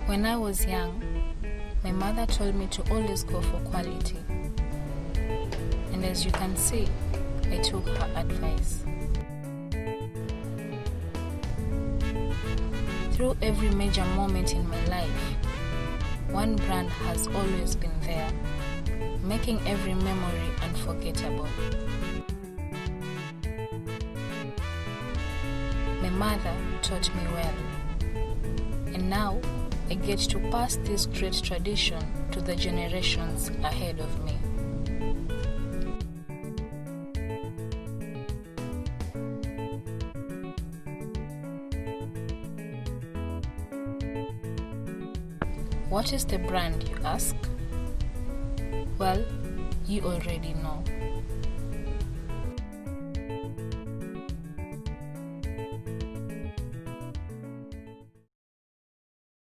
When I was young, my mother told me to always go for quality. And as you can see, I took her advice. Through every major moment in my life, one brand has always been there, making every memory unforgettable. My mother taught me well, and now I get to pass this great tradition to the generations ahead of me. What is the brand, you ask? Well, you already know.